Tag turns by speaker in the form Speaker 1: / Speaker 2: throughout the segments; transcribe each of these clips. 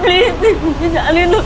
Speaker 1: Please मुझे जाने दो।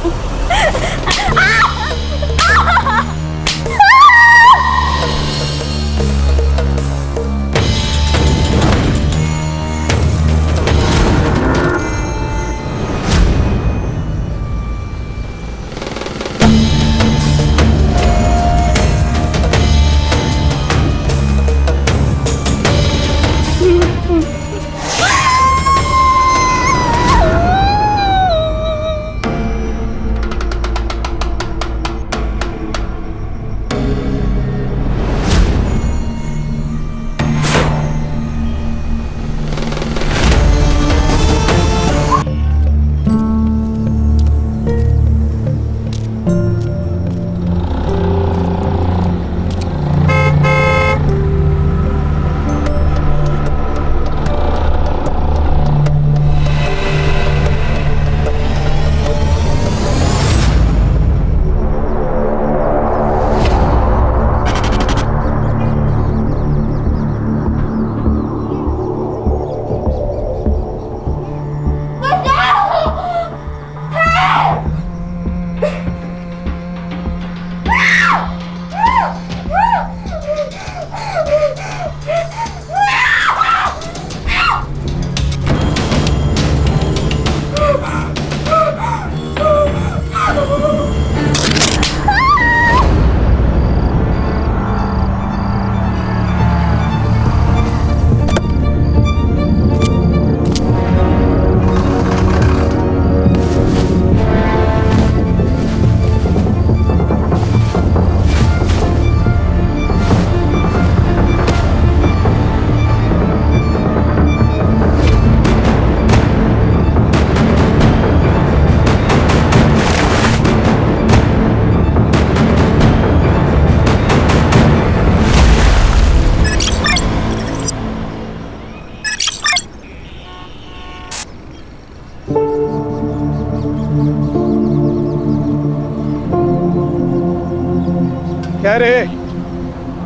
Speaker 2: क्या रे,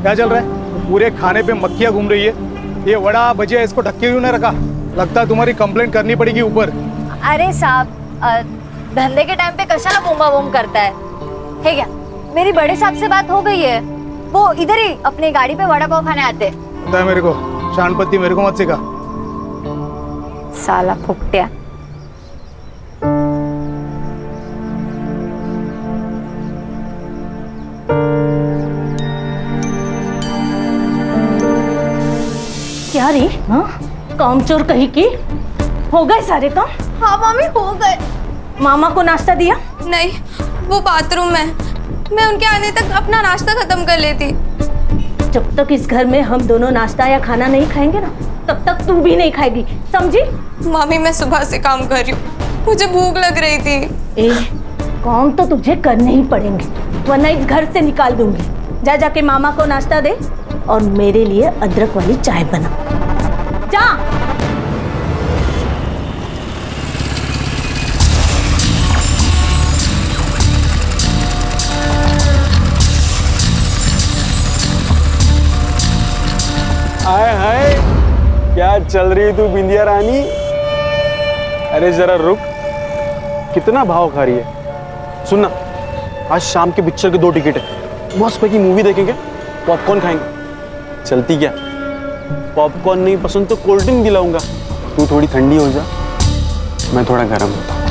Speaker 2: क्या चल रहा है? पूरे खाने पे मक्खियां घूम रही है। ये वड़ा भजिया इसको ढक्के क्यों नहीं रखा? लगता है तुम्हारी कंप्लेंट करनी पड़ेगी ऊपर।
Speaker 3: अरे साहब, धंधे के टाइम पे कशाला बूमा बूम करता है क्या? मेरी बड़े साहब से बात हो गई है, वो इधर ही अपनी गाड़ी पे वड़ा पाव खाने आते।
Speaker 2: पता है मेरे को, शानपत्ती मेरे को मत सिखा।
Speaker 3: साला फुकटिया।
Speaker 1: क्या रे? हाँ, कामचोर कहीं की। हो गए सारे काम?
Speaker 4: हाँ मम्मी, हो गए।
Speaker 1: मामा को नाश्ता दिया?
Speaker 4: नहीं, वो बाथरूम में। मैं उनके आने तक अपना नाश्ता खत्म कर लेती।
Speaker 1: जब तक इस घर में हम दोनों नाश्ता या खाना नहीं खाएंगे ना, तब तक तू भी नहीं खाएगी, समझी?
Speaker 4: मम्मी, मैं सुबह से काम कर रही हूँ, मुझे भूख लग रही थी।
Speaker 1: ए, काम तो तुझे करने ही पड़ेंगे, वरना इस घर से निकाल दूंगी। जा जाके मामा को नाश्ता दे और मेरे लिए अदरक वाली चाय बना। जा।
Speaker 5: हाय हाय, क्या चल रही तू बिंदिया रानी? अरे जरा रुक, कितना भाव खा रही है? सुनना, आज शाम के पिक्चर के 2 टिकट है, मस्त पैकी मूवी देखेंगे, पॉपकॉर्न खाएंगे। चलती क्या? पॉपकॉर्न नहीं पसंद तो कोल्ड ड्रिंक दिलाऊंगा। तू थोड़ी ठंडी हो जा, मैं थोड़ा गर्म होता हूँ।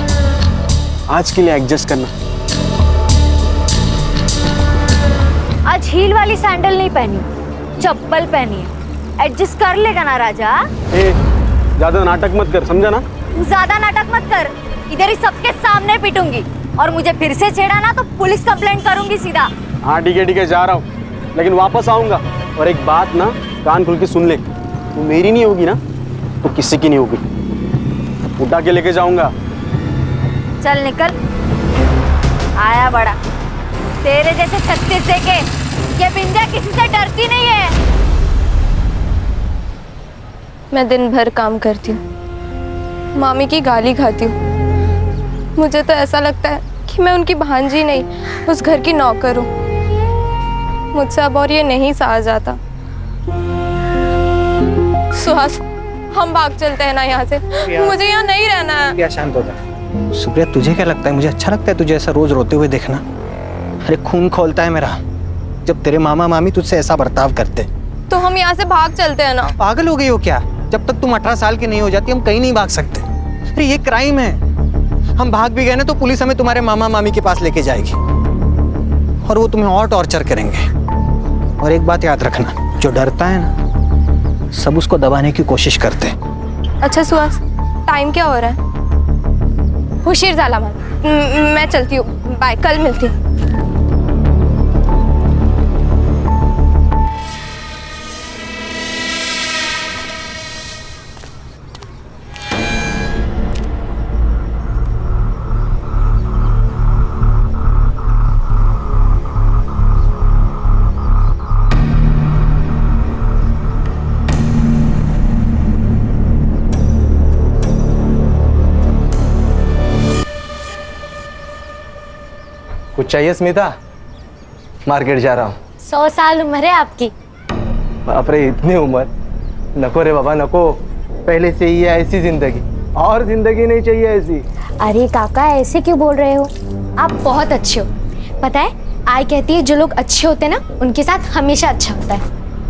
Speaker 5: आज के लिए एडजस्ट करना।
Speaker 3: आज हील वाली सैंडल नहीं पहनी, चप्पल पहनी है। एडजस्ट कर लेगा ना राजा?
Speaker 5: ए, ज्यादा नाटक मत कर, समझा ना?
Speaker 3: ज्यादा नाटक मत कर, इधर ही सबके सामने पीटूंगी, और मुझे फिर से छेड़ा ना तो पुलिस कंप्लेंट करूंगी सीधा।
Speaker 5: हाँ ठीक है, जा रहा हूँ, लेकिन वापस आऊंगा। और एक बात ना, कान खुल के सुन ले, तू मेरी नहीं होगी ना तो किसी की नहीं होगी। उठा के लेके जाऊंगा।
Speaker 3: चल निकल। आया बड़ा, तेरे जैसे 36 देके ये बिंदिया किसी से डरती नहीं है।
Speaker 4: मैं दिन भर काम करती हूँ, मामी की गाली खाती हूँ। मुझे तो ऐसा लगता है कि मैं उनकी भांजी नहीं, उस घर की नौकर हूँ। मुझसे अब और ये नहीं सहा जाता। सुहास, हम भाग चलते हैं ना यहाँ से, मुझे यहाँ नहीं रहना है।
Speaker 2: क्या शांत हो जा,
Speaker 6: सुप्रिया, तुझे क्या लगता है मुझे अच्छा लगता है तुझे ऐसा रोज रोते हुए देखना? अरे खून खोलता है मेरा जब तेरे मामा मामी तुझसे ऐसा बर्ताव करते।
Speaker 4: तो हम यहाँ से भाग चलते हैं ना।
Speaker 6: पागल हो गई हो क्या? जब तक तुम 18 साल की नहीं हो जाती हम कहीं नहीं भाग सकते। अरे ये क्राइम है, हम भाग भी गए ना तो पुलिस हमें तुम्हारे मामा मामी के पास लेके जाएगी और वो तुम्हें और टॉर्चर करेंगे। और एक बात याद रखना, जो डरता है ना सब उसको दबाने की कोशिश करते हैं।
Speaker 4: अच्छा सुहास, टाइम क्या हो रहा है? हुशीर झाला मैं चलती हूँ, बाय, कल मिलती हूँ।
Speaker 5: कुछ चाहिए स्मिता? मार्केट जा रहा हूँ।
Speaker 3: 100 साल उम्र है आपकी।
Speaker 5: बाप रे, इतनी उम्र? नको रे बाबा नको, पहले से ही है ऐसी जिंदगी, और जिंदगी नहीं चाहिए ऐसी।
Speaker 3: अरे काका, ऐसे क्यों बोल रहे हो? आप बहुत अच्छे हो। पता है, आई कहती है जो लोग अच्छे होते हैं ना उनके साथ हमेशा अच्छा होता है।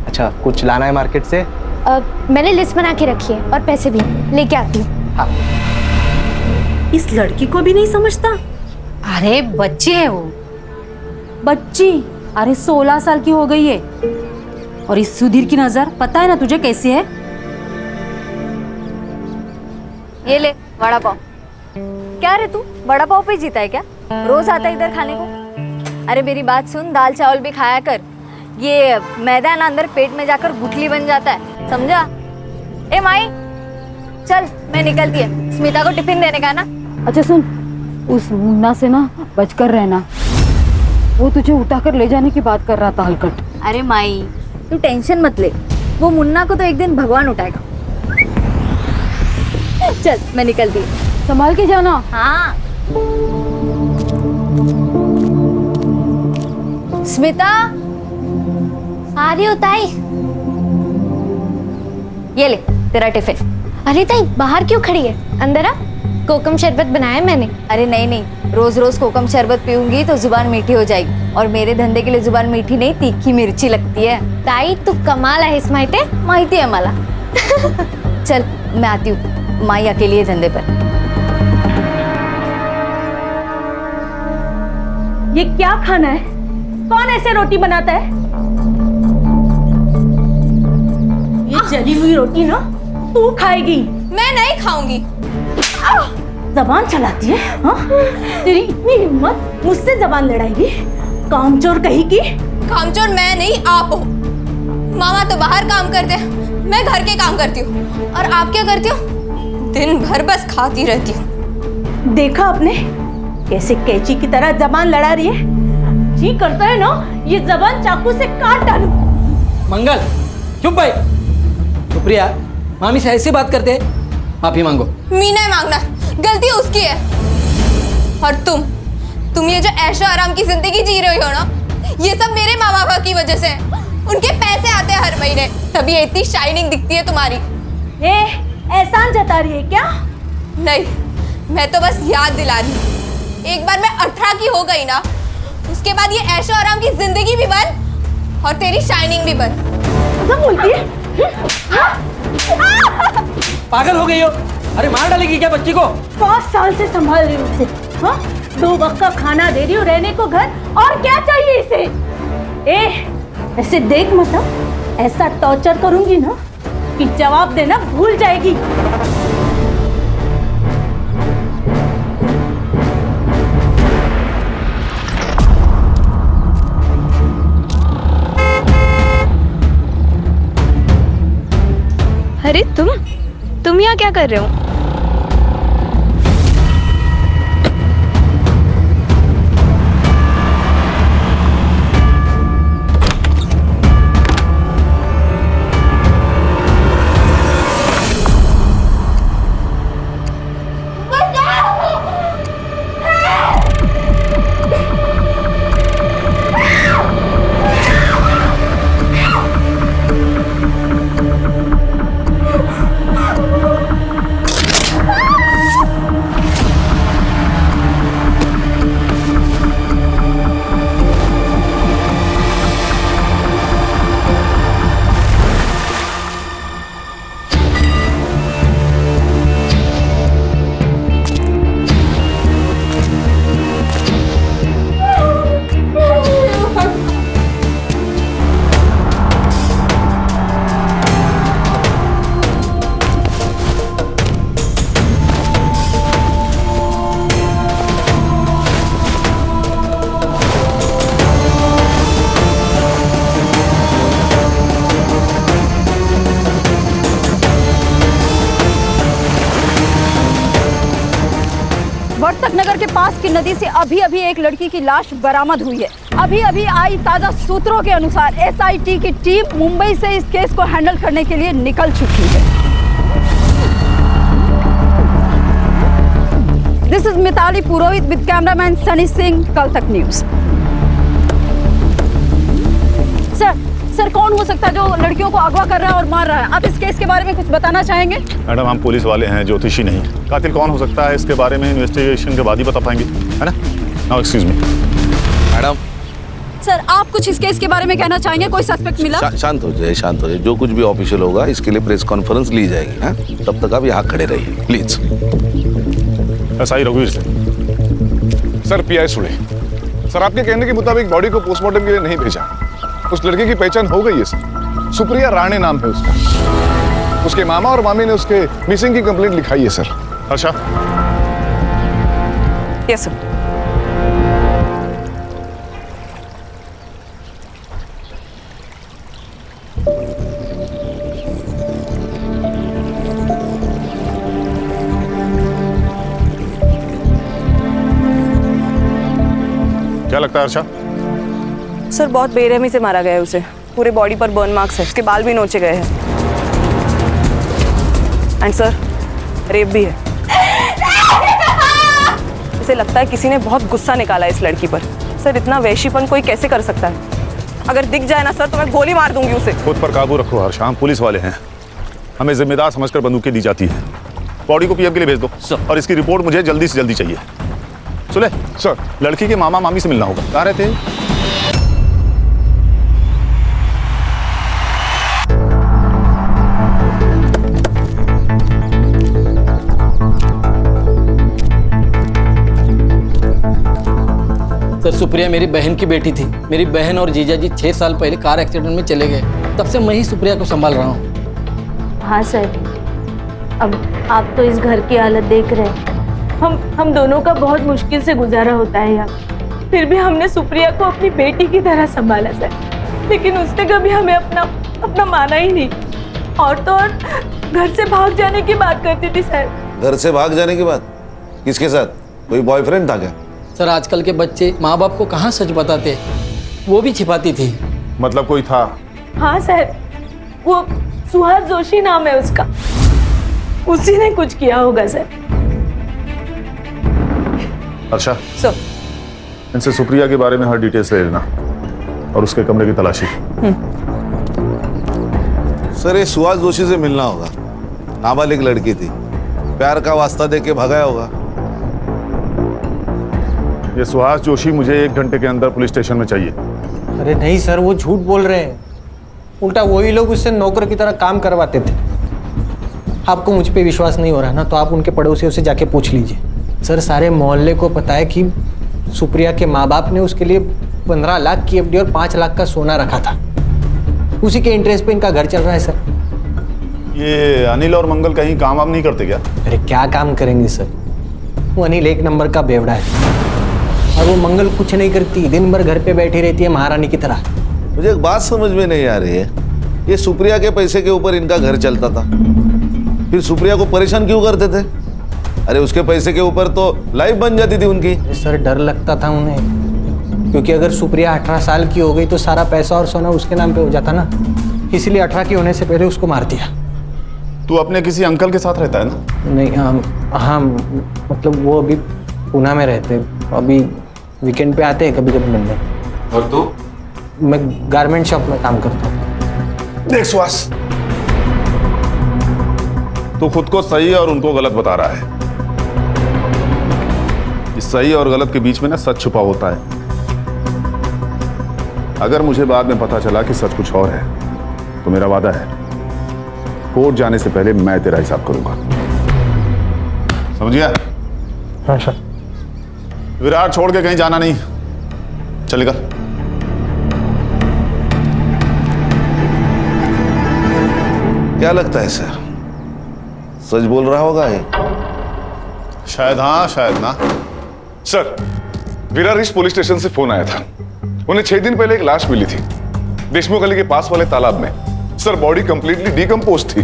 Speaker 5: अच्छा, कुछ लाना है मार्केट से?
Speaker 3: मैंने लिस्ट बना के रखी है और पैसे भी लेके आती हूँ।
Speaker 5: हाँ।
Speaker 1: इस लड़की को भी नहीं समझता।
Speaker 7: अरे बच्चे है वो।
Speaker 1: बच्ची?
Speaker 7: अरे 16 साल की हो गई है। और इस सुधीर की नजर पता है ना तुझे कैसी है?
Speaker 3: ये ले वड़ा पाव। क्या रे तू वड़ा पाव पे जीता है क्या? रोज आता है इधर खाने को? अरे मेरी बात सुन, दाल चावल भी खाया कर। ये मैदा ना अंदर पेट में जाकर गुठली बन जाता है, समझा? ए माई, चल मैं निकलती है, स्मिता को टिफिन देने का ना।
Speaker 7: अच्छा सुन, उस मुन्ना से ना बचकर रहना, वो तुझे उठाकर ले जाने की बात कर रहा था हलकट।
Speaker 3: अरे माई तू टेंशन मत ले, वो मुन्ना को तो एक दिन भगवान उठाएगा। चल मैं निकलती हूँ।
Speaker 7: संभाल के जाना।
Speaker 3: हाँ। स्मिता आ रही हो ताई? ये ले तेरा टिफिन। अरे ताई बाहर क्यों खड़ी है, अंदर आ। कोकम शरबत बनाया मैंने। अरे नहीं नहीं, रोज रोज कोकम शरबत पीऊंगी तो जुबान मीठी हो जाएगी, और मेरे धंधे के लिए जुबान मीठी नहीं तीखी मिर्ची लगती है। ताई तू कमाल आहेस माहिती है मला। चल मैं आती हूँ, माई अकेली है धंधे पर।
Speaker 1: ये क्या खाना है? कौन ऐसे रोटी बनाता है? ये जली हुई रोटी ना तू खाएगी।
Speaker 4: मैं नहीं खाऊंगी।
Speaker 1: जबान चलाती है हाँ? तेरी इतनी हिम्मत, मुझसे जबान लड़ाएगी? कामचोर कहेगी।
Speaker 4: कामचोर मैं नहीं, आप हो। मामा तो बाहर काम करते हैं, मैं घर के काम करती हूँ। और आप क्या करती हो? दिन भर बस खाती रहती हूँ।
Speaker 1: देखा आपने कैसे कैची की तरह जबान लड़ा रही है? जी करता है ना ये जबान चाकू से काट डालूं।
Speaker 8: मंगल चुप भाई। सुप्रिया, मामी से ऐसे बात करते हैं? माफी मांगो।
Speaker 4: मी नहीं मांगना, गलती उसकी है। और तुम ये जो ऐशो आराम की जिंदगी जी रही हो ना, ये सब मेरे माँ बाप की वजह से। उनके पैसे आते हैं हर महीने, तभी ये इतनी शाइनिंग दिखती है तुम्हारी।
Speaker 1: एहसान जता रही है क्या?
Speaker 4: नहीं, मैं तो बस याद दिला रही हूँ। एक बार मैं 18 की हो गई ना, उसके बाद ये ऐशो आराम की जिंदगी भी बंद और तेरी शाइनिंग भी बंद।
Speaker 1: क्या बोलती है?
Speaker 8: पागल हो गई हो? अरे मार डालेगी क्या बच्ची को?
Speaker 1: 5 साल से संभाल रही हूँ उसे। हाँ? 2 वक्त का खाना दे रही हूँ, रहने को घर, और क्या चाहिए इसे? ऐसे देख मतलब ऐसा टॉर्चर करूंगी ना कि जवाब देना भूल जाएगी।
Speaker 4: अरे तुम यहाँ क्या कर रहे हो?
Speaker 7: पास की नदी से अभी अभी एक लड़की की लाश बरामद हुई है। अभी अभी आई ताजा सूत्रों के अनुसार एसआईटी की टीम मुंबई से इस केस को हैंडल करने के लिए निकल चुकी है। This is Mitali Purohit with cameraman Sunny Singh, कल तक न्यूज। सर कौन हो सकता है जो लड़कियों को अगवा कर रहा है और मार रहा है? आप इस केस के बारे में कुछ बताना चाहेंगे?
Speaker 9: मैडम, हम पुलिस वाले हैं, ज्योतिषी नहीं। कातिल कौन हो सकता है इसके बारे में इन्वेस्टिगेशन के बाद ही बता पाएंगे, है ना? Now excuse me
Speaker 10: madam.
Speaker 7: Sir आप कुछ इस केस के बारे में कहना चाहेंगे? कोई सस्पेक्ट मिला?
Speaker 10: शांत हो जाए, शांत हो जाए। जो कुछ भी ऑफिशियल होगा इसके लिए प्रेस कॉन्फ्रेंस ली जाएगी। हाँ, तब तक आप यहाँ खड़े रहिए प्लीज।
Speaker 9: ऐसा ही रघुवीर से।
Speaker 11: सर पीआई सुड़े, सर आपके कहने के मुताबिक बॉडी को पोस्टमार्टम के लिए नहीं भेजा। उस लड़की की पहचान हो गई है सर, सुप्रिया राणे नाम है उसका। उसके मामा और मामी ने उसके मिसिंग की कंप्लेंट लिखाई है सर।
Speaker 9: अच्छा,
Speaker 4: यस सर।
Speaker 9: क्या लगता है अर्षा?
Speaker 4: सर बहुत बेरहमी से मारा गया है उसे। पूरे बॉडी पर बर्न मार्क्स है, उसके बाल भी नोचे गए हैं। एंड सर रेप भी है। इसे लगता है किसी ने बहुत गुस्सा निकाला है इस लड़की पर। सर इतना वैशीपन कोई कैसे कर सकता है? अगर दिख जाए ना सर तो मैं गोली मार दूंगी उसे।
Speaker 9: खुद पर काबू रखो हर्षा, हम पुलिस वाले हैं, हमें जिम्मेदार समझकर बंदूकें दी जाती है। बॉडी को पीएम के लिए भेज दो और इसकी रिपोर्ट मुझे जल्दी से जल्दी चाहिए। सुने
Speaker 11: सर,
Speaker 9: लड़की के मामा मामी से मिलना होगा। कहाँ रहते हैं?
Speaker 8: सर सुप्रिया मेरी बहन की बेटी थी। मेरी बहन और जीजा जी 6 साल पहले कार एक्सीडेंट में चले गए, तब से मैं ही सुप्रिया को संभाल रहा हूँ।
Speaker 1: हाँ सर, अब आप तो इस घर की हालत देख रहे हैं। हम दोनों का बहुत मुश्किल से गुजारा होता है यहाँ। फिर भी हमने सुप्रिया को अपनी बेटी की तरह संभाला सर, लेकिन उसने कभी हमें अपना माना ही नहीं। और तो और घर से भाग जाने की बात करती थी सर।
Speaker 10: घर से भाग जाने की बात? किसके साथ? कोई बॉयफ्रेंड था क्या?
Speaker 8: सर आजकल के बच्चे माँ बाप को कहाँ सच बताते, वो भी छिपाती थी।
Speaker 9: मतलब कोई था?
Speaker 1: हाँ सर, वो सुहास जोशी नाम है उसका, उसी ने कुछ किया होगा सर।
Speaker 9: अच्छा
Speaker 4: सर
Speaker 9: इनसे सुप्रिया के बारे में हर डिटेल्स ले लेना और उसके कमरे की तलाशी।
Speaker 10: सर ये सुहास जोशी से मिलना होगा। नाबालिग लड़की थी, प्यार का वास्ता देके भगाया होगा।
Speaker 9: ये सुहास जोशी मुझे 1 घंटे के अंदर पुलिस स्टेशन में चाहिए।
Speaker 6: अरे नहीं सर, वो झूठ बोल रहे हैं। उल्टा वही लोग उससे नौकर की तरह काम करवाते थे। आपको मुझ पे विश्वास नहीं हो रहा ना, तो आप उनके पड़ोसियों से जाके पूछ लीजिए। सर सारे मोहल्ले को पता है कि सुप्रिया के माँ बाप ने उसके लिए 15 लाख की एफडी और 5 लाख का सोना रखा था। उसी के इंटरेस्ट पे इनका घर चल रहा है सर।
Speaker 9: ये अनिल और मंगल कहीं काम वाम नहीं करते क्या?
Speaker 6: अरे क्या काम करेंगे सर, वो अनिल 1 नंबर का बेवड़ा है और वो मंगल कुछ नहीं करती, दिन भर घर पे बैठी रहती है महारानी की तरह।
Speaker 10: मुझे एक बात समझ में नहीं आ रही है, ये सुप्रिया के पैसे के ऊपर इनका घर चलता था, फिर सुप्रिया को परेशान क्यों करते थे? अरे उसके पैसे के ऊपर तो लाइफ बन जाती थी उनकी।
Speaker 6: सर डर लगता था उन्हें, क्योंकि अगर सुप्रिया 18 साल की हो गई तो सारा पैसा और सोना उसके नाम पे हो जाता ना, इसलिए 18 की होने से पहले उसको मार दिया।
Speaker 9: तू अपने किसी अंकल के साथ रहता है ना?
Speaker 6: नहीं हाँ मतलब वो अभी पूना में रहते, अभी वीकेंड पे आते हैं कभी कभी मिलने।
Speaker 10: और तू?
Speaker 6: मैं गारमेंट शॉप में काम करता हूँ।
Speaker 9: देख सुहास, तू खुद को सही और उनको गलत बता रहा है। इस सही और गलत के बीच में ना सच छुपा होता है। अगर मुझे बाद में पता चला कि सच कुछ और है तो मेरा वादा है, कोर्ट जाने से पहले मैं तेरा हिसाब करूंगा। समझ गया?
Speaker 6: हाँ सर।
Speaker 9: विराट छोड़ के कहीं जाना नहीं, चलेगा?
Speaker 10: क्या लगता है सर, सच बोल रहा होगा ये?
Speaker 9: शायद हाँ शायद ना।
Speaker 11: Sir Virar east police station से फोन आया था। उन्हें 6 दिन पहले एक लाश मिली थी देशमुख गली के पास वाले तालाब में। सर बॉडी कंप्लीटली डिकम्पोज थी।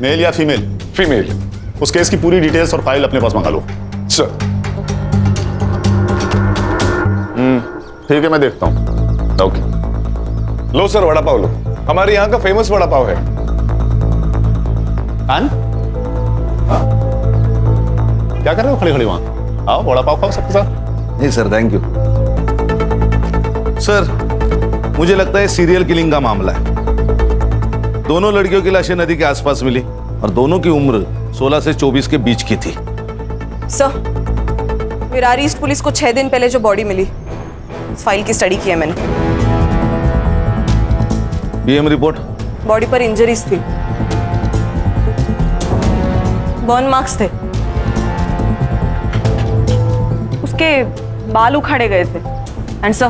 Speaker 9: मेल या फीमेल?
Speaker 11: फीमेल।
Speaker 9: उस केस की पूरी डिटेल्स और फाइल अपने पास मंगा लो।
Speaker 11: सर ठीक है, मैं देखता हूँ। ओके, लो सर वड़ा पाव लो, हमारे यहाँ का फेमस वड़ा पाव है।
Speaker 9: कान क्या कर रहे हो खड़े खड़े वहां? आओ वड़ा पाव खाओ सबके साथ।
Speaker 10: नहीं सर, थैंक यू। सर मुझे लगता है सीरियल किलिंग का मामला है। दोनों लड़कियों की लाशें नदी के आसपास मिली और दोनों की उम्र 16 से 24 के बीच की थी।
Speaker 12: सर, विरार ईस्ट पुलिस को 6 दिन पहले जो बॉडी मिली, उस फाइल की स्टडी की है मैंने।
Speaker 10: BM report?
Speaker 12: बॉडी पर इंजरीज थी, बर्न मार्क्स थे, उसके बाल उखाड़े गए थे, एंड सर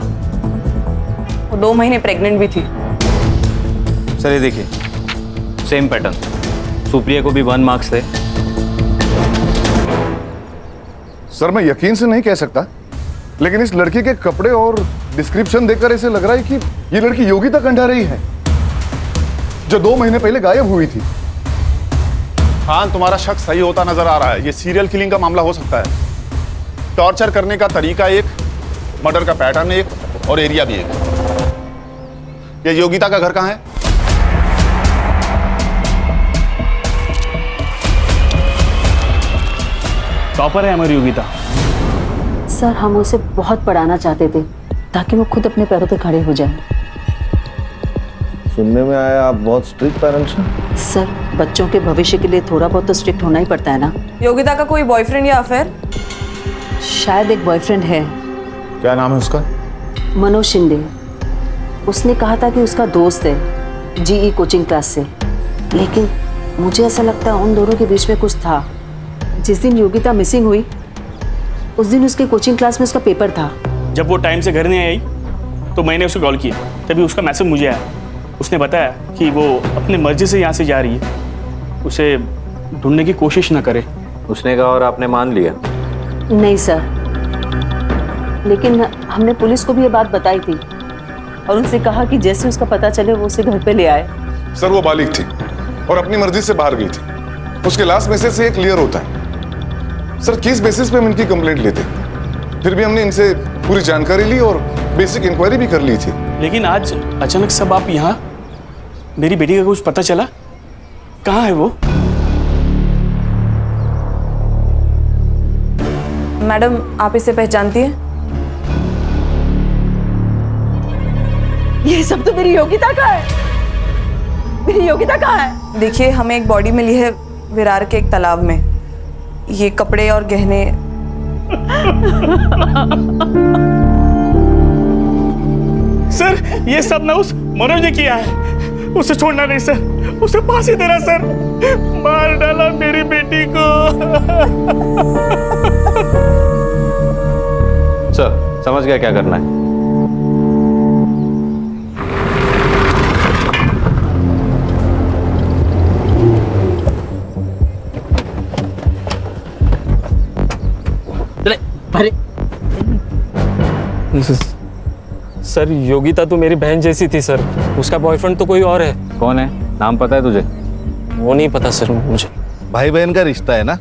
Speaker 12: वो 2 महीने प्रेग्नेंट भी थी।
Speaker 6: सर ये देखिए, सेम पैटर्न, सुप्रिया को भी 1 मार्क्स थे।
Speaker 11: सर मैं यकीन से नहीं कह सकता, लेकिन इस लड़की के कपड़े और डिस्क्रिप्शन देखकर ऐसे लग रहा है कि ये लड़की योगिता कंडारी है, जो 2 महीने पहले गायब हुई थी।
Speaker 9: खान, तुम्हारा शक सही होता नजर आ रहा है। ये सीरियल किलिंग का मामला हो सकता है। टॉर्चर करने का तरीका एक, मर्डर का पैटर्न एक, और एरिया भी एक। ये योगिता का घर कहाँ है?
Speaker 5: टॉपर है हमारी योगिता।
Speaker 13: सर हम उसे बहुत पढ़ाना चाहते थे ताकि वो खुद अपने पैरों पे खड़े हो जाए।
Speaker 10: सुनने में आया आप बहुत स्ट्रिक्ट पेरेंट्स हैं।
Speaker 13: सर बच्चों के भविष्य के लिए थोड़ा बहुत तो स्ट्रिक्ट होना ही पड़ता है ना।
Speaker 12: योगिता का कोई बॉयफ्रेंड या अफेयर?
Speaker 13: शायद एक बॉयफ्रेंड है।
Speaker 9: क्या नाम है उसका?
Speaker 13: मनोज शिंदे। उसने कहा था कि उसका दोस्त है जीई कोचिंग क्लास से, लेकिन मुझे ऐसा लगता है उन दोनों के बीच में कुछ था। जिस दिन योगिता मिसिंग हुई उस दिन उसके कोचिंग क्लास में उसका पेपर था।
Speaker 5: जब वो टाइम से घर नहीं आई तो मैंने उसे कॉल किया, तभी उसका मैसेज मुझे आया। उसने बताया कि वो अपने मर्जी से यहाँ से जा रही है, उसे ढूंढने की कोशिश ना करे।
Speaker 6: उसने कहा और आपने मान लिया?
Speaker 13: नहीं सर, लेकिन हमने पुलिस को भी ये बात बताई थी और उनसे कहा कि जैसे उसका पता चले वो उसे घर पे ले आए।
Speaker 11: सर वो बालिग थी और अपनी मर्जी से बाहर गई थी। उसके लास्ट मैसेज से क्लियर होता है। सर किस बेसिस पे हम इनकी कंप्लेंट लेते, फिर भी हमने इनसे पूरी जानकारी ली और बेसिक इंक्वायरी भी कर ली थी।
Speaker 5: लेकिन आज अचानक सब आप यहाँ, मेरी बेटी का कुछ पता चला? कहाँ है वो?
Speaker 12: मैडम आप इसे पहचानती हैं?
Speaker 7: ये सब तो मेरी योगिता का है। मेरी योगिता कहाँ है?
Speaker 12: देखिए हमें एक बॉडी मिली है विरार के एक तालाब में। ये कपड़े और गहने।
Speaker 5: सर ये सब ना उस मनोज ने किया है। उसे छोड़ना नहीं सर, उसे फांसी देना सर। मार डाला मेरी बेटी को।
Speaker 6: सर समझ गया क्या करना है।
Speaker 5: अरे सर योगिता तो मेरी बहन जैसी थी सर, उसका बॉयफ्रेंड तो कोई और है।
Speaker 6: कौन है? नाम पता है तुझे?
Speaker 5: वो नहीं पता सर मुझे।
Speaker 10: भाई बहन का रिश्ता है ना,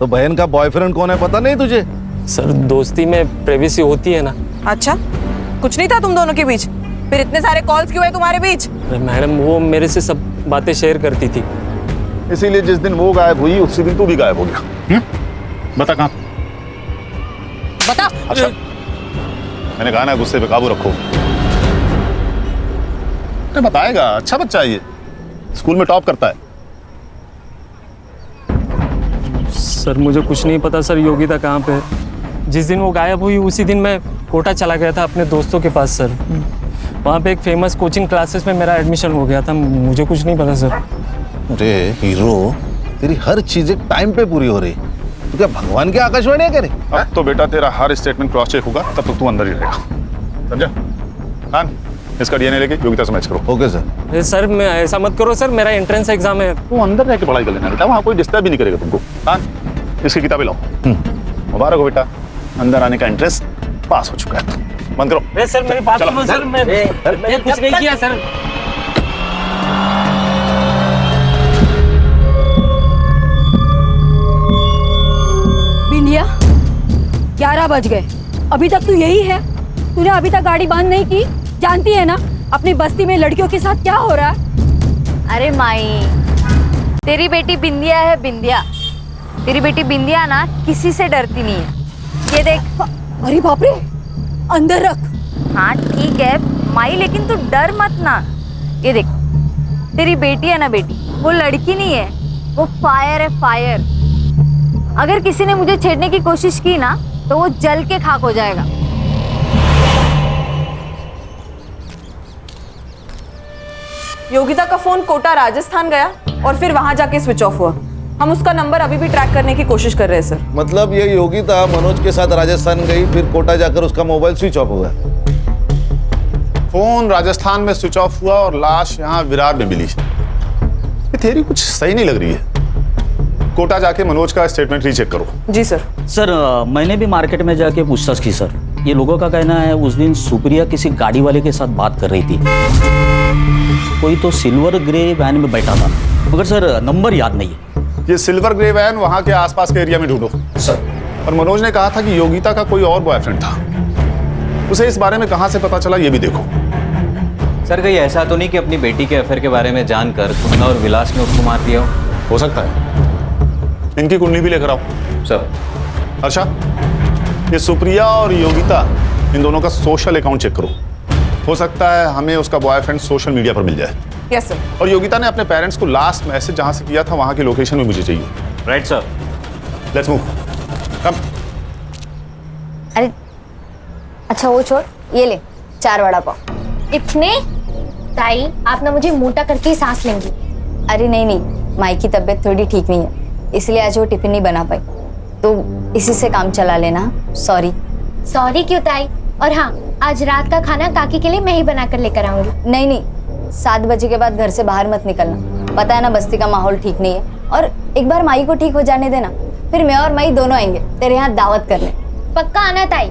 Speaker 10: तो बहन का बॉयफ्रेंड कौन है पता नहीं तुझे?
Speaker 5: सर दोस्ती में प्राइवेसी होती है ना।
Speaker 12: अच्छा कुछ नहीं था तुम दोनों के बीच, फिर इतने सारे कॉल्स क्यों है तुम्हारे बीच?
Speaker 5: अरे मैडम वो मेरे से सब बातें शेयर करती थी।
Speaker 9: इसीलिए जिस दिन वो गायब हुई उसी दिन तू भी गायब हो गया। बता कहाँ?
Speaker 12: बता।
Speaker 9: अच्छा मैंने कहा ना गुस्से पे काबू रखो। अरे बताएगा, अच्छा बच्चा है ये, स्कूल में टॉप करता है।
Speaker 5: सर मुझे कुछ नहीं पता सर योगिता कहाँ पे है। जिस दिन वो गायब हुई उसी दिन मैं कोटा चला गया था अपने दोस्तों के पास सर। वहाँ पे एक फेमस कोचिंग क्लासेस में मेरा एडमिशन हो गया था। मुझे कुछ नहीं पता सर।
Speaker 10: अरे हीरो, तेरी हर चीज एक टाइम पे पूरी हो रही। तो क्या भगवान की आकाशवाणी है करे?
Speaker 9: अब तो बेटा तेरा हर स्टेटमेंट क्रॉस चेक होगा, तब तक तू अंदर ही रहेगा, समझा? खान इसका डीएनए लेके योगिता से मैच करो।
Speaker 10: Okay sir.
Speaker 5: सर मैं ऐसा मत करो सर, मेरा एंट्रेंस एग्जाम है।
Speaker 9: तू अंदर रह के पढ़ाई कर लेना बेटा, वहाँ कोई डिस्टर्ब भी नहीं करेगा तुमको। खान इसकी किताबें लाओ। मुबारक हो बेटा, अंदर आने का एंट्रेंस पास हो चुका है। बंद करो।
Speaker 5: सर मेरी बात सुनो सर, मैं कुछ नहीं किया सर।
Speaker 7: बिंदिया 11 बज गए, अभी तक तू यही है? तूने अभी तक गाड़ी बंद नहीं की? जानती है ना अपनी बस्ती में लड़कियों के साथ क्या हो रहा है?
Speaker 3: अरे माई, तेरी बेटी बिंदिया है, बिंदिया। तेरी बेटी बिंदिया ना किसी से डरती नहीं है। ये देख।
Speaker 7: अरे बाप रे, अंदर रख।
Speaker 3: हाँ ठीक है माई, लेकिन तू डर मत ना। ये देख, तेरी बेटी है ना बेटी, वो लड़की नहीं है, वो फायर है, फायर। अगर किसी ने मुझे छेड़ने की कोशिश की ना तो वो जल के खाक हो जाएगा।
Speaker 12: योगिता का फोन कोटा राजस्थान गया और फिर वहां जाके स्विच ऑफ हुआ। हम उसका नंबर अभी भी ट्रैक करने की कोशिश कर रहे हैं सर।
Speaker 10: मतलब ये योगिता मनोज के साथ राजस्थान गई, फिर कोटा जाकर उसका मोबाइल स्विच ऑफ हो गया।
Speaker 9: फोन राजस्थान में स्विच ऑफ हुआ और लाश यहाँ विरार में मिली। ये थ्योरी कुछ सही नहीं लग रही है। कोटा जाके मनोज का स्टेटमेंट रीचेक करो।
Speaker 12: जी सर।
Speaker 14: सर मैंने भी मार्केट में जाके पूछताछ की सर। ये लोगों का कहना है उस दिन सुप्रिया किसी गाड़ी वाले के साथ बात कर रही थी। कोई तो सिल्वर ग्रे वैन में बैठा था, मगर सर नंबर याद नहीं है।
Speaker 9: ये सिल्वर ग्रे वैन वहां के आसपास के एरिया में ढूंढो
Speaker 14: सर।
Speaker 9: और मनोज ने कहा था कि योगिता का कोई और बॉयफ्रेंड था। उसे इस बारे में कहां से पता चला ये भी देखो।
Speaker 6: सर कहीं ऐसा तो नहीं कि अपनी बेटी के अफेयर के बारे में जानकर तुमने और विलास ने उसको मार दिया
Speaker 9: हो सकता है। इनकी कुंडली भी लेकर आओ
Speaker 6: सर।
Speaker 9: अच्छा, ये सुप्रिया और योगिता, इन दोनों का सोशल अकाउंट चेक करो। हो सकता है हमें उसका बॉयफ्रेंड सोशल मीडिया पर मिल जाए।
Speaker 12: Yes sir.
Speaker 9: और योगिता ने अपने पेरेंट्स को लास्ट मैसेज जहां से किया था वहां की लोकेशन में मुझे चाहिए।
Speaker 6: Right sir.
Speaker 9: Let's move. Come.
Speaker 3: अरे अच्छा वो छोड़, ये ले 4 वड़ा पाव।
Speaker 15: इतने? ताई आप ना मुझे मोटा करके ही सांस लेंगी।
Speaker 3: अरे नहीं नहीं, माई की तबीयत थोड़ी ठीक नहीं है, इसलिए आज वो टिफिन नहीं बना पाई, तो इसी से काम चला लेना। सॉरी।
Speaker 15: सॉरी क्यों ताई? और हाँ, आज रात का खाना काकी के लिए मैं ही बना कर लेकर आऊंगी।
Speaker 3: नहीं नहीं, 7 बजे के बाद घर से बाहर मत निकलना। पता है ना बस्ती का माहौल ठीक नहीं है। और एक बार माई को ठीक हो जाने देना, फिर मैं और माई दोनों आएंगे तेरे यहाँ दावत करने।
Speaker 15: पक्का आना ताई?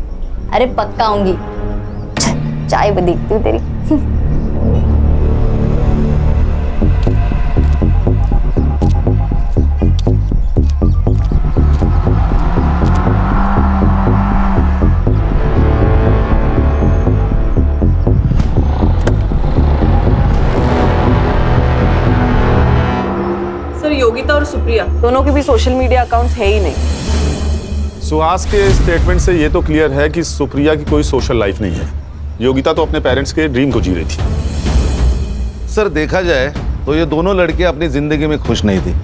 Speaker 3: अरे पक्का आऊंगी। चाय भी देखती हूँ तेरी।
Speaker 12: योगिता और सुप्रिया दोनों के भी सोशल मीडिया अकाउंट्स है ही नहीं।
Speaker 9: सुहास के स्टेटमेंट से ये तो क्लियर है कि सुप्रिया की कोई सोशल लाइफ नहीं है। योगिता तो अपने पेरेंट्स के ड्रीम को जी रही थी।
Speaker 10: सर देखा जाए तो ये दोनों लड़कियां अपनी जिंदगी में खुश नहीं थी।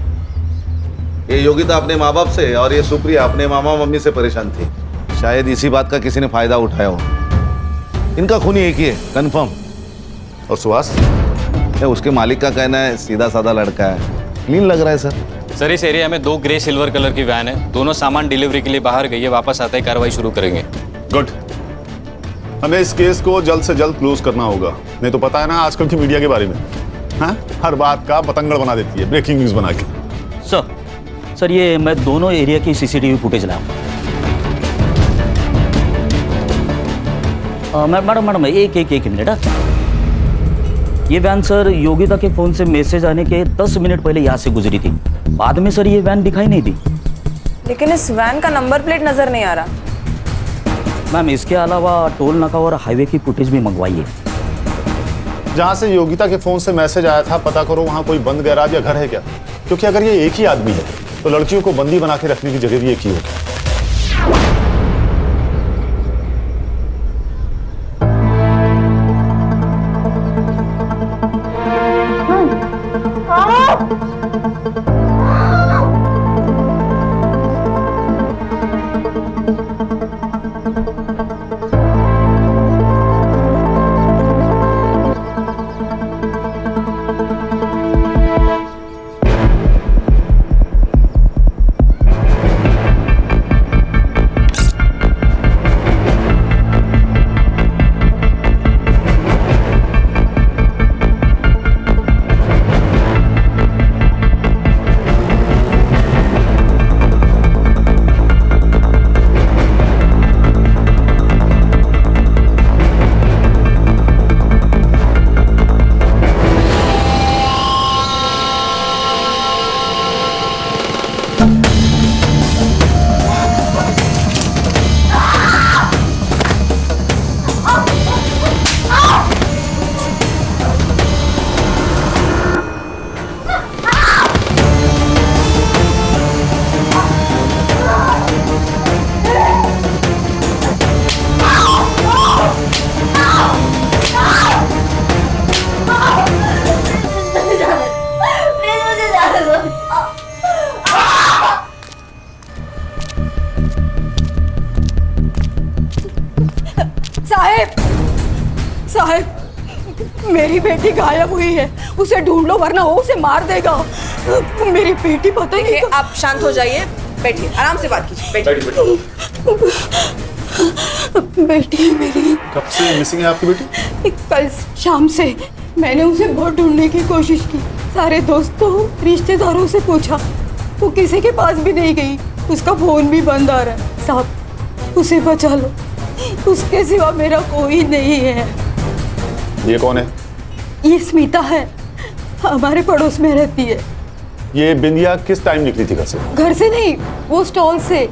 Speaker 10: ये योगिता अपने माँ बाप से और ये सुप्रिया अपने मामा मम्मी से परेशान थी। शायद इसी बात का किसी ने फायदा उठाया हो। इनका खून एक ही है, कंफर्म।
Speaker 9: और सुहास?
Speaker 10: उसके मालिक का कहना है सीधा साधा लड़का है, क्लीन लग रहा है सर।
Speaker 6: सर इस एरिया में 2 ग्रे सिल्वर कलर की वैन है, दोनों सामान डिलीवरी के लिए बाहर गई है, वापस आते ही कार्रवाई शुरू करेंगे।
Speaker 9: गुड। हमें इस केस को जल्द से जल्द क्लोज करना होगा, नहीं तो पता है ना आजकल की मीडिया के बारे में, हाँ? हर बात का पतंगड़ बना देती है, ब्रेकिंग न्यूज बना के।
Speaker 14: सर ये मैं दोनों एरिया की सीसीटीवी फुटेज लाऊं। मैडम एक मिनट। ये वैन सर योगिता के फोन से मैसेज आने के 10 मिनट पहले यहाँ से गुजरी थी। बाद में सर ये वैन दिखाई नहीं दी।
Speaker 12: लेकिन इस वैन का नंबर प्लेट नजर नहीं आ रहा।
Speaker 14: मैम इसके अलावा टोल नाका और हाईवे की फुटेज भी मंगवाइए।
Speaker 9: जहाँ से योगिता के फोन से मैसेज आया था पता करो वहाँ कोई बंद गैराज या घर है क्या, क्योंकि अगर ये एक ही आदमी है तो लड़कियों को बंदी बना के रखने की जगह भी एक ही होगी।
Speaker 7: मेरी बेटी गायब हुई है, उसे ढूंढ लो वरना वो उसे मार देगा। मेरी बेटी पता ही नहीं।
Speaker 12: आप शांत हो जाइए, बैठिए, आराम से बात कीजिए, बैठिए।
Speaker 7: बेटी है मेरी।
Speaker 9: कब से मिसिंग है आपकी बेटी?
Speaker 7: कल शाम से मैंने उसे बहुत ढूंढने की कोशिश की, सारे दोस्तों रिश्तेदारों से पूछा, वो किसी के पास भी नहीं गई, उसका फोन भी बंद आ रहा है। साहब उसे बचा लो, उसके सिवा मेरा कोई नहीं है।
Speaker 9: ये कौन है?
Speaker 7: ये स्मिता है, हमारे पड़ोस में रहती है।
Speaker 9: ये बिंदिया किस टाइम निकली थी घर से?
Speaker 7: घर से नहीं, वो स्टॉल से।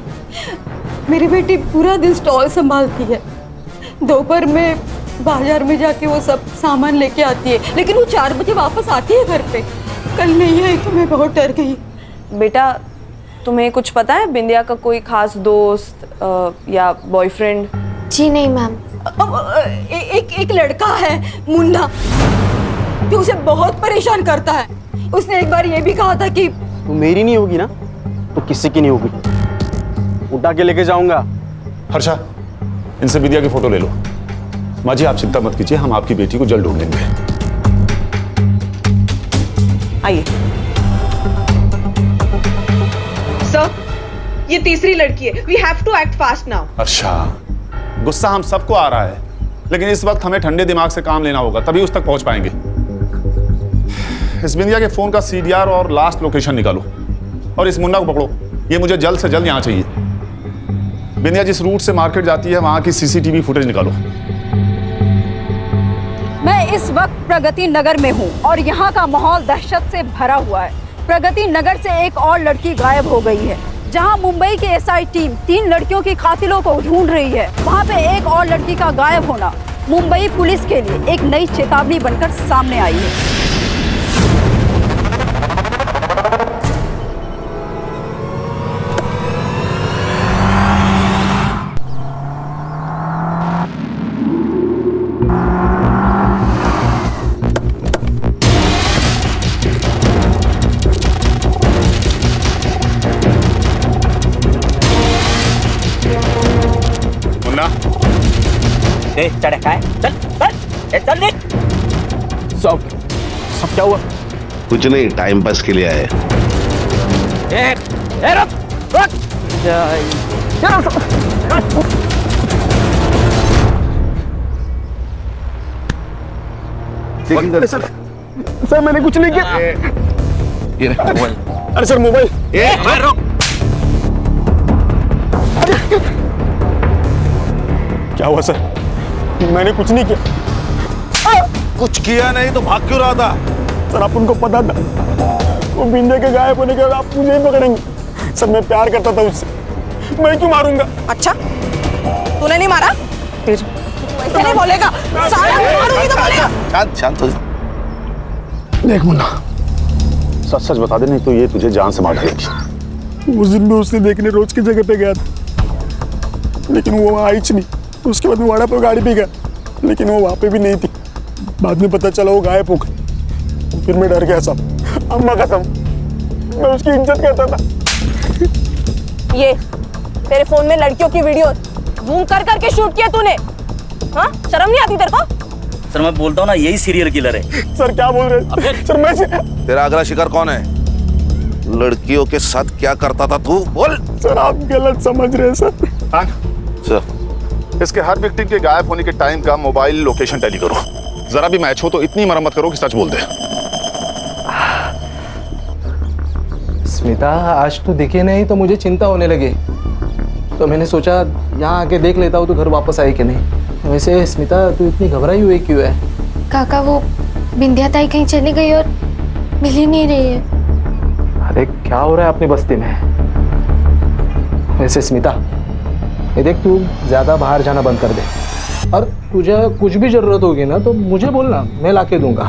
Speaker 7: मेरी बेटी पूरा दिन स्टॉल संभालती है, दोपहर में बाजार में जाके वो सब सामान लेके आती है, लेकिन वो 4 बजे वापस आती है घर पे। कल नहीं आई तो मैं बहुत डर गई।
Speaker 12: बेटा तुम्हें कुछ पता है बिंदिया का कोई खास दोस्त या बॉयफ्रेंड?
Speaker 15: जी नहीं मैम।
Speaker 7: एक लड़का है मुन्ना, जो उसे बहुत परेशान करता है। उसने एक बार ये भी कहा था कि
Speaker 5: तो मेरी नहीं होगी ना तो किसी की नहीं होगी, उठा के लेके जाऊंगा।
Speaker 9: हर्षा, इनसे बिंदिया की फोटो ले लो। माँ जी आप चिंता मत कीजिए, हम आपकी बेटी को जल्द ढूंढ लेंगे।
Speaker 12: आइए सर, ये तीसरी लड़की है। We have to act fast now.
Speaker 9: अच्छा, गुस्सा हम सबको आ रहा है, लेकिन इस वक्त हमें ठंडे दिमाग से काम लेना होगा, तभी उस तक पहुंच पाएंगे। इस बिंदिया के फोन का CDR और लास्ट लोकेशन निकालो और इस मुन्ना को पकड़ो। ये मुझे जल्द से जल्द यहाँ चाहिए। बिंदिया जिस रूट से मार्केट जाती है वहां की CCTV फुटेज निकालो।
Speaker 7: मैं इस वक्त प्रगति नगर में हूँ और यहाँ का माहौल दहशत से भरा हुआ है। प्रगति नगर से एक और लड़की गायब हो गई है, जहाँ मुंबई की SI टीम 3 लड़कियों की कातिलों को ढूंढ रही है। वहाँ पे एक और लड़की का गायब होना मुंबई पुलिस के लिए एक नई चेतावनी बनकर सामने आई है।
Speaker 14: चढ़े चल चल चल
Speaker 5: सब क्या हुआ?
Speaker 10: कुछ नहीं, टाइम पास के लिए आए।
Speaker 5: सर मैंने कुछ नहीं किया।
Speaker 10: ये मोबाइल।
Speaker 5: अरे सर मोबाइल। क्या हुआ सर? मैंने कुछ नहीं किया।
Speaker 10: कुछ किया नहीं तो भाग क्यों रहा था?
Speaker 5: सर आप उनको पता था वो बिंदिया के गायब होने के बाद आप मुझे ही पकड़ेंगे। सर मैं प्यार करता था उससे, मैं क्यों मारूंगा?
Speaker 12: अच्छा तूने नहीं मारा? फिर ऐसे नहीं बोलेगा, साला मारूंगी तो बोलेगा।
Speaker 10: शांत शांत हो जा।
Speaker 9: देख मुन्ना, सच सच बता दे, नहीं तो ये तुझे जान से मार डालेगी।
Speaker 5: उस दिन भी उसने देखने रोज की जगह पे गया था, लेकिन वो वहाँ आई नहीं। उसके बाद वाड़ा पर गाड़ी भी गया, लेकिन वो वहाँ पे भी नहीं थी। बाद में पता चला वो गायब हो गई। फिर मैं डर गया सब। अम्मा कसम, मैं उसकी इज्जत करता था।
Speaker 12: ये तेरे फोन में लड़कियों की वीडियो जूम कर करके शूट किया तूने? हाँ, शर्म नहीं आती तेरे को?
Speaker 14: सर मैं बोलता हूँ ना, यही सीरियल किलर है।
Speaker 5: सर क्या बोल रहे हैं? सर मैं
Speaker 10: तेरा अगला शिकार कौन है? लड़कियों के साथ क्या करता था तू? बोल।
Speaker 5: सर आप गलत समझ रहे हैं सर।
Speaker 10: सर
Speaker 9: इसके हर विक्टिम के गायब होने के टाइम का मोबाइल लोकेशन टैली करो। जरा भी मैच हो तो इतनी मरम्मत करो कि सच बोल दे।
Speaker 16: स्मिता आज तू दिखे नहीं तो मुझे चिंता होने लगी, तो मैंने सोचा यहाँ आके देख लेता हूँ तो घर वापस आई कि नहीं। वैसे स्मिता तू इतनी घबराई हुई क्यों है?
Speaker 15: काका वो बिंदिया ताई कहीं चली गई और मिल ही नहीं रही है।
Speaker 16: अरे क्या हो रहा है अपनी बस्ती में? वैसे स्मिता ये देख, तू ज्यादा बाहर जाना बंद कर दे, और तुझे कुछ भी जरूरत होगी ना तो मुझे बोलना, मैं लाके दूंगा।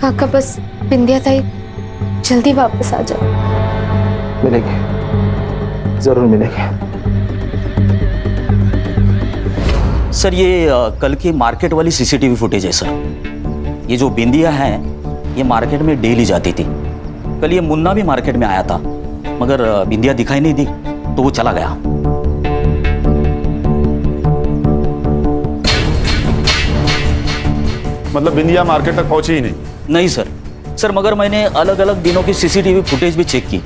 Speaker 15: काका बस बिंदिया ताई जल्दी वापस आ जाओ।
Speaker 16: मिलेंगे, जरूर मिलेंगे।
Speaker 14: सर ये कल की मार्केट वाली CCTV फुटेज है सर। ये जो बिंदिया है ये मार्केट में डेली जाती थी। कल ये मुन्ना भी मार्केट में आया था, मगर बिंदिया दिखाई नहीं दी तो वो चला गया।
Speaker 9: मतलब बिंदिया मार्केट तक पहुंची ही नहीं?
Speaker 14: नहीं सर। सर मगर मैंने अलग अलग दिनों की सीसीटीवी फुटेज भी चेक की।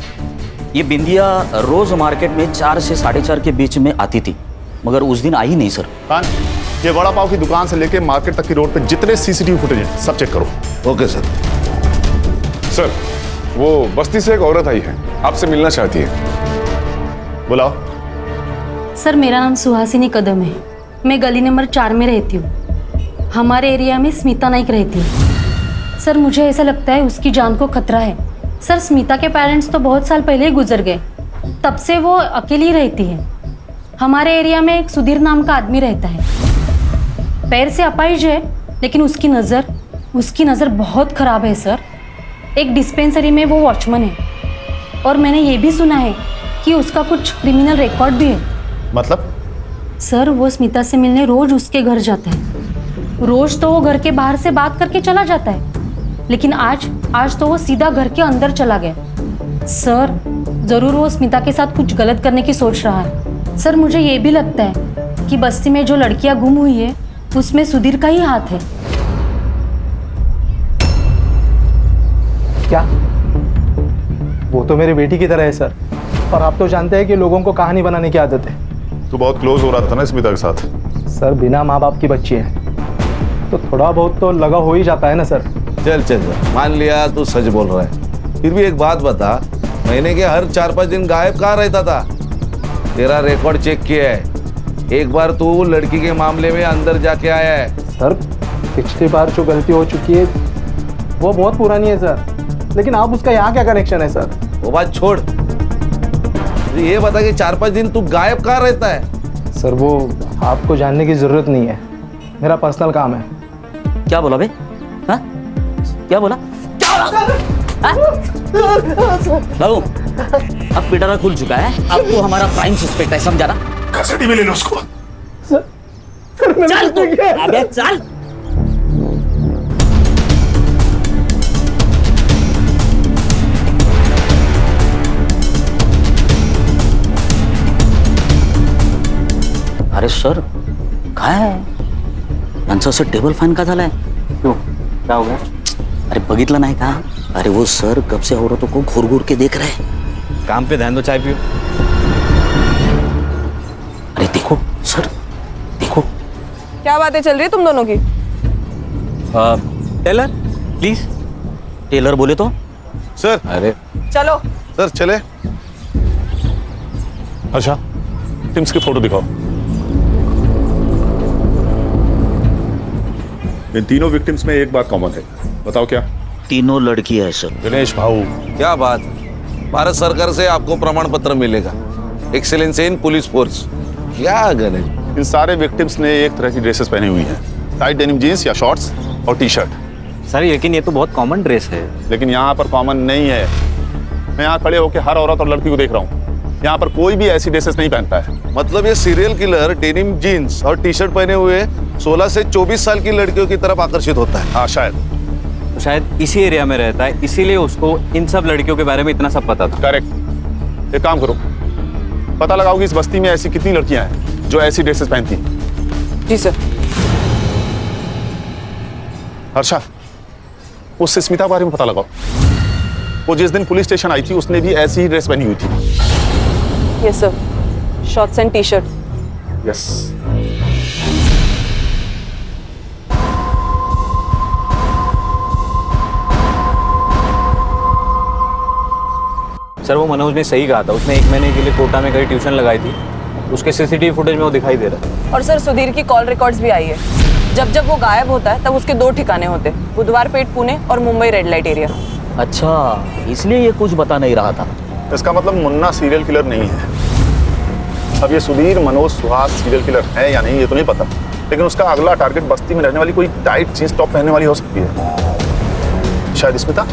Speaker 14: ये बिंदिया रोज मार्केट में 4 से 4:30 के बीच में आती थी, मगर उस दिन आई नहीं सर।
Speaker 9: खान, ये वड़ा पाव की दुकान से लेके मार्केट तक की रोड पे जितने सीसीटीवी फुटेज हैं सब चेक करो।
Speaker 10: Okay sir.
Speaker 11: सर वो बस्ती से एक औरत आई है, आपसे मिलना चाहती है।
Speaker 9: बुलाओ।
Speaker 1: सर मेरा नाम सुहासिनी कदम है, मैं गली नंबर 4 में रहती हूँ। हमारे एरिया में स्मिता नाइक रहती है। सर मुझे ऐसा लगता है उसकी जान को खतरा है। सर स्मिता के पेरेंट्स तो बहुत साल पहले ही गुजर गए, तब से वो अकेली रहती है। हमारे एरिया में एक सुधीर नाम का आदमी रहता है, पैर से अपाहिज है, लेकिन उसकी नज़र बहुत ख़राब है सर। एक डिस्पेंसरी में वो वॉचमैन है, और मैंने ये भी सुना है कि उसका कुछ क्रिमिनल रिकॉर्ड भी है।
Speaker 9: मतलब?
Speaker 1: सर वो स्मिता से मिलने रोज उसके घर जाता है। रोज तो वो घर के बाहर से बात करके चला जाता है, लेकिन आज तो वो सीधा घर के अंदर चला गया। सर ज़रूर वो स्मिता के साथ कुछ गलत करने की सोच रहा है। सर मुझे ये भी लगता है कि बस्ती में जो लड़कियां गुम हुई है उसमें सुधीर का ही हाथ है।
Speaker 16: क्या? वो तो मेरी बेटी की तरह है सर, और आप तो जानते हैं कि लोगों को कहानी बनाने की आदत है।
Speaker 9: तू बहुत क्लोज हो रहा था ना स्मिता के साथ?
Speaker 16: सर बिना माँ बाप की बच्ची है तो थोड़ा बहुत तो लगा हो ही जाता है ना सर।
Speaker 10: चल मान लिया तू सच बोल रहा है, फिर भी एक बात बता, महीने के हर 4-5 दिन गायब कहाँ रहता था? तेरा रिकॉर्ड चेक किया है, एक बार तू लड़की के मामले में अंदर जाके आया है।
Speaker 16: सर पिछली बार जो गलती हो चुकी है वो बहुत पुरानी है सर, लेकिन आप उसका यहाँ क्या कनेक्शन है सर?
Speaker 10: वो बात छोड़, ये बता कि 4-5 दिन तू गायब कहाँ रहता है?
Speaker 16: सर वो आपको जानने की जरूरत नहीं है, मेरा पर्सनल काम है।
Speaker 14: क्या बोला बे? हाँ? क्या बोला? बाबू अब पिटारा खुल चुका है, अब तो हमारा प्राइम सस्पेक्ट है, समझा ना?
Speaker 11: कस्टडी में ले लो उसको।
Speaker 14: चल तू, अबे चल। अरे सर काय यांचं असं टेबल फॅन का झालाय? क्यों क्या हो गया? अरे बघितलं नाही का? अरे वो सर कब से औरतों को घूर घूर के देख रहे हैं।
Speaker 6: काम पे ध्यान दो, चाय पियो।
Speaker 14: अरे देखो सर, देखो।
Speaker 12: क्या बातें चल रही है तुम दोनों की?
Speaker 6: Taylor please.
Speaker 14: टेलर बोले तो?
Speaker 10: सर।
Speaker 6: अरे
Speaker 12: चलो
Speaker 10: सर चले।
Speaker 9: अच्छा टिम्स की फोटो दिखाओ। इन तीनों विक्टिम्स में एक बात कॉमन है, बताओ क्या?
Speaker 14: तीनों लड़की है सर।
Speaker 9: गणेश भाऊ
Speaker 10: क्या बात, भारत सरकार से आपको प्रमाण पत्र मिलेगा, एक्सेलेंस इन पुलिस फोर्स। क्या गणेश,
Speaker 9: इन सारे विक्टिम्स ने एक तरह की ड्रेसेस पहनी हुई हैं, टाइट डेनिम जीन्स या शॉर्ट्स और टी शर्ट।
Speaker 6: सर लेकिन ये तो बहुत कॉमन ड्रेस है।
Speaker 9: लेकिन यहाँ पर कॉमन नहीं है। मैं यहाँ खड़े होकर हर औरत और लड़की को देख रहा हूँ, यहाँ पर कोई भी ऐसी ड्रेसेस नहीं पहनता है।
Speaker 10: मतलब ये सीरियल किलर डेनिम जीन्स और टी शर्ट पहने हुए 16 से 24 साल की लड़कियों की तरफ आकर्षित होता है।
Speaker 9: हाँ शायद,
Speaker 6: तो शायद इसी एरिया में रहता है, इसीलिए उसको इन सब लड़कियों के बारे में इतना सब पता था।
Speaker 9: करेक्ट। एक काम करो, पता लगाओ कि इस बस्ती में ऐसी कितनी लड़कियां हैं जो ऐसी ड्रेसेस पहनती हैं।
Speaker 12: जी सर।
Speaker 9: हर्षा, उससे स्मिता के बारे में पता लगाओ। वो जिस दिन पुलिस स्टेशन आई थी उसने भी ऐसी ही ड्रेस पहनी हुई थी।
Speaker 12: Yes sir, shorts and T shirt.
Speaker 9: Yes.
Speaker 6: Sir वो मनोज ने सही कहा था, उसने 1 महीने के लिए कोटा में कहीं ट्यूशन लगाई थी, उसके सीसीटीवी फुटेज में वो दिखाई दे रहा है।
Speaker 12: और सर सुधीर की कॉल रिकॉर्ड्स भी आई है। जब वो गायब होता है तब उसके 2 ठिकाने होते हैं, बुधवार पेट पुणे और मुंबई रेड लाइट एरिया।
Speaker 14: अच्छा इसलिए ये कुछ बता नहीं रहा था।
Speaker 9: इसका मतलब मुन्ना सीरियल किलर नहीं है। अब ये सुधीर मनोज सुहास सीरियल किलर है या नहीं ये तो नहीं पता, लेकिन उसका अगला टारगेट बस्ती में रहने वाली कोई टाइट जींस टॉप पहनने वाली हो सकती है। शायद स्मिता।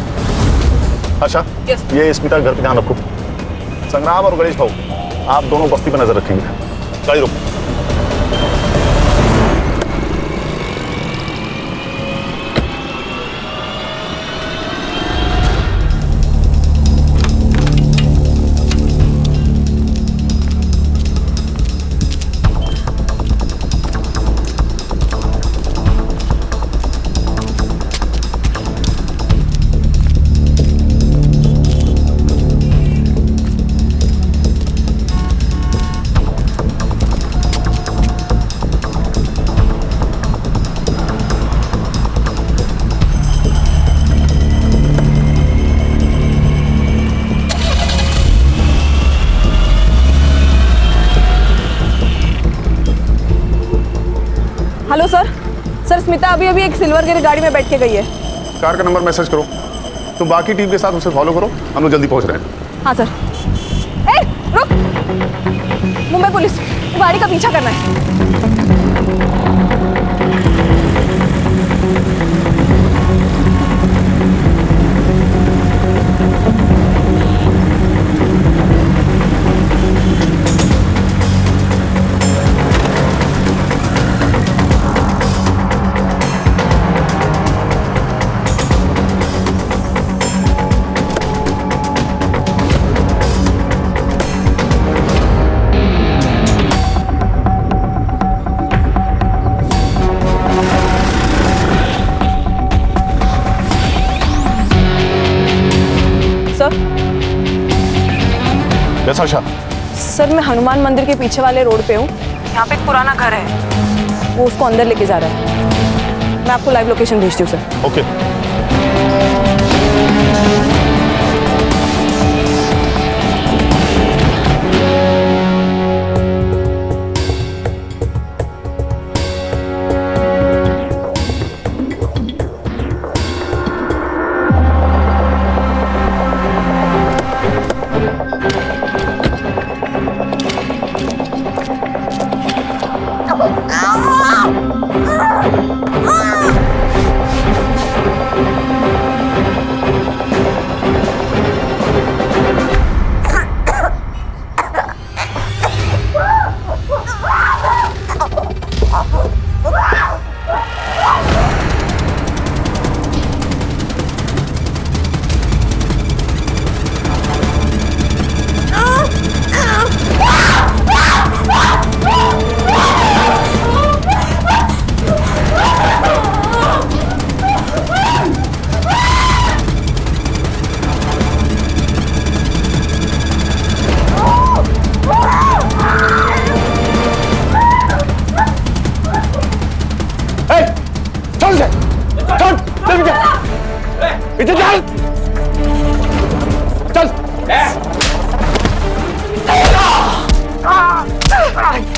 Speaker 9: अच्छा ये स्मिता के घर पे ध्यान रखो। संग्राम और गणेश भाऊ आप दोनों बस्ती पर नजर रखेंगे। गाड़ी रोको।
Speaker 12: सर स्मिता अभी अभी एक सिल्वर ग्रे गाड़ी में बैठ के गई है।
Speaker 9: कार का नंबर मैसेज करो, तुम बाकी टीम के साथ उसे फॉलो करो, हम लोग जल्दी पहुंच रहे हैं।
Speaker 12: हाँ सर। ए रुक, मुंबई पुलिस, गाड़ी का पीछा करना है।
Speaker 9: यस आशा।
Speaker 12: सर मैं हनुमान मंदिर के पीछे वाले रोड पे हूँ, यहाँ पे एक पुराना घर है, वो उसको अंदर लेके जा रहा है। मैं आपको लाइव लोकेशन भेजती हूँ सर।
Speaker 9: ओके।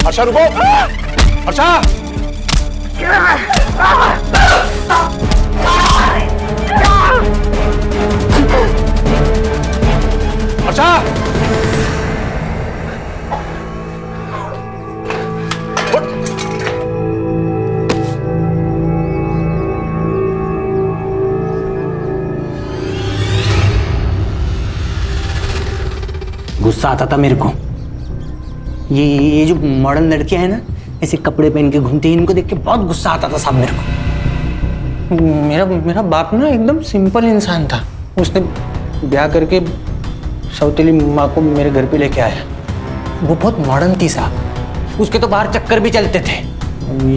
Speaker 11: हर्षा रुको, हर्षा। हर्षा।
Speaker 6: गुस्सा आता था मेरे को। ये जो मॉडर्न लड़कियां हैं ना, ऐसे कपड़े पहन के घूमती हैं, इनको देख के बहुत गुस्सा आता था साहब मेरे को। मेरा बाप ना एकदम सिंपल इंसान था। उसने ब्याह करके सौतेली माँ को मेरे घर पे लेके आया। वो बहुत मॉडर्न थी साहब, उसके तो बाहर चक्कर भी चलते थे।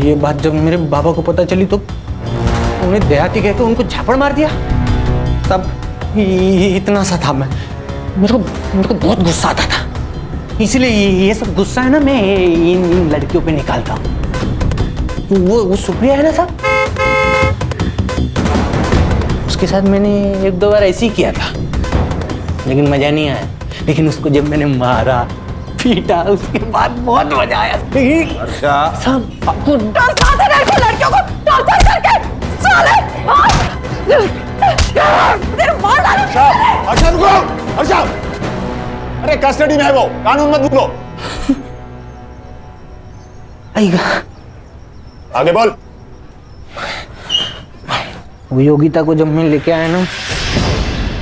Speaker 6: ये बात जब मेरे बाबा को पता चली तो उन्हें देहाती कहकर उनको झापड़ मार दिया। तब इतना सा था मैं, मेरे को बहुत गुस्सा आता था। इसलिए ये सब गुस्सा है ना मैं इन लड़कियों पे निकालता हूँ। वो सुप्रिया है ना साहब, उसके साथ मैंने एक दो बार ऐसे ही किया था, लेकिन मजा नहीं आया। लेकिन उसको जब मैंने मारा पीटा, उसके बाद बहुत मजा आया।
Speaker 10: अच्छा
Speaker 6: सब
Speaker 12: लड़कियों को टॉर्चर करके साले
Speaker 11: हर्षा रुको, हर्षा। अरे कस्टडी में है वो, कानून मत भूलो।
Speaker 6: आएगा।
Speaker 11: आगे बोल।
Speaker 6: वो योगिता को जब मैं लेके आया ना,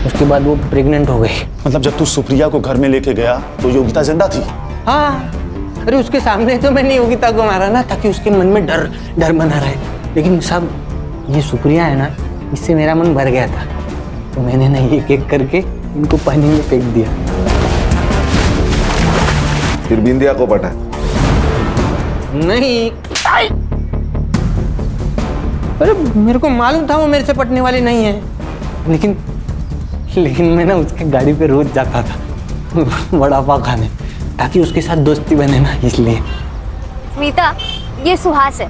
Speaker 6: उसके बाद वो प्रेग्नेंट हो गई।
Speaker 9: मतलब जब तू सुप्रिया को घर में लेके गया तो योगिता जिंदा थी?
Speaker 6: हाँ, अरे उसके सामने तो मैंने योगिता को मारा ना, ताकि उसके मन में डर बना रहे। लेकिन साहब ये सुप्रिया है ना, इससे मेरा मन भर गया था, तो मैंने ना एक एक करके इनको पानी में फेंक दिया।
Speaker 10: फिर बिंदिया को पटा?
Speaker 6: नहीं, अरे मेरे को मालूम था वो मेरे से पटने वाली नहीं है, लेकिन मैं ना उसके गाड़ी पे रोज जाता था वड़ा पाव खाने, ताकि उसके साथ दोस्ती बने ना, इसलिए।
Speaker 15: स्मिता, ये सुहास है,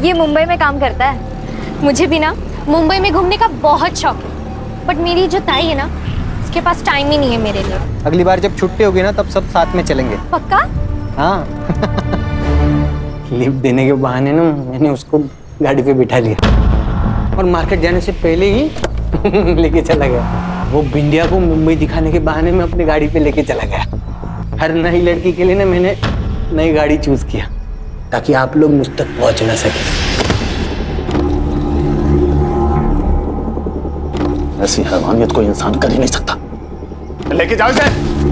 Speaker 15: ये मुंबई में काम करता है। मुझे भी ना मुंबई में घूमने का बहुत शौक है, बट मेरी जो ताई है ना, उसके पास टाइम ही नहीं है मेरे लिए।
Speaker 6: अगली बार जब छुट्टी होगी ना, तब सब साथ में चलेंगे।
Speaker 15: पक्का?
Speaker 6: हाँ। लिफ्ट देने के बहाने ना मैंने उसको गाड़ी पे बिठा लिया और मार्केट जाने से पहले ही लेके चला गया। वो बिंदिया को मुंबई दिखाने के बहाने में अपनी गाड़ी पे लेके चला गया। हर नई लड़की के लिए ना मैंने नई गाड़ी चूज किया ताकि आप लोग मुझ तक पहुंच ना सके।
Speaker 14: ऐसी हैवानियत कोई इंसान कर ही नहीं सकता।
Speaker 9: लेके जाओ इसे।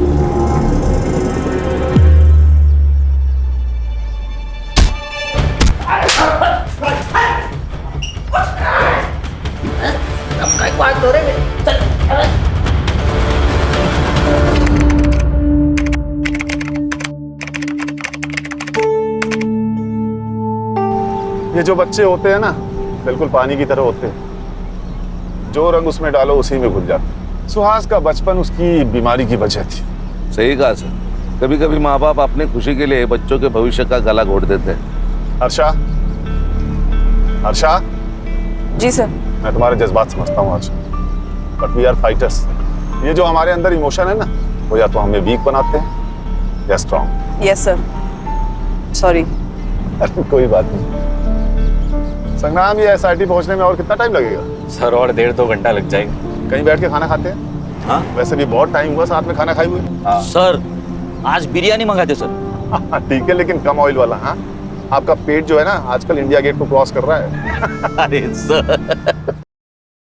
Speaker 9: ये जो बच्चे होते हैं ना बिल्कुल पानी की तरह होते हैं, जो रंग उसमें डालो उसी में घुल जाते। सुहास का बचपन उसकी बीमारी की वजह थी।
Speaker 10: सही कहा सर, कभी कभी माँ बाप अपनी खुशी के लिए बच्चों के भविष्य का गला घोट देते हैं।
Speaker 9: हर्षा, हर्षा।
Speaker 12: जी सर।
Speaker 9: मैं तुम्हारे जज्बात समझता हूँ आज, बट वी आर फाइटर्स। ये जो हमारे अंदर इमोशन है ना, वो या तो हमें वीक बनाते हैं या स्ट्रॉन्ग।
Speaker 12: Yes sir, sorry.
Speaker 9: कोई बात नहीं। संग्राम, ये SIT पहुंचने में और कितना टाइम लगेगा?
Speaker 14: सर और 1.5-2 घंटा लग जाएगा।
Speaker 9: कहीं बैठ के खाना खाते हैं? हाँ, वैसे भी बहुत टाइम हुआ साथ में खाना खाए हुए।
Speaker 14: सर आज बिरयानी मंगाते सर।
Speaker 9: ठीक है, लेकिन कम ऑयल वाला। हाँ, आपका पेट जो है ना आजकल इंडिया गेट को क्रॉस कर रहा है।
Speaker 14: अरे सर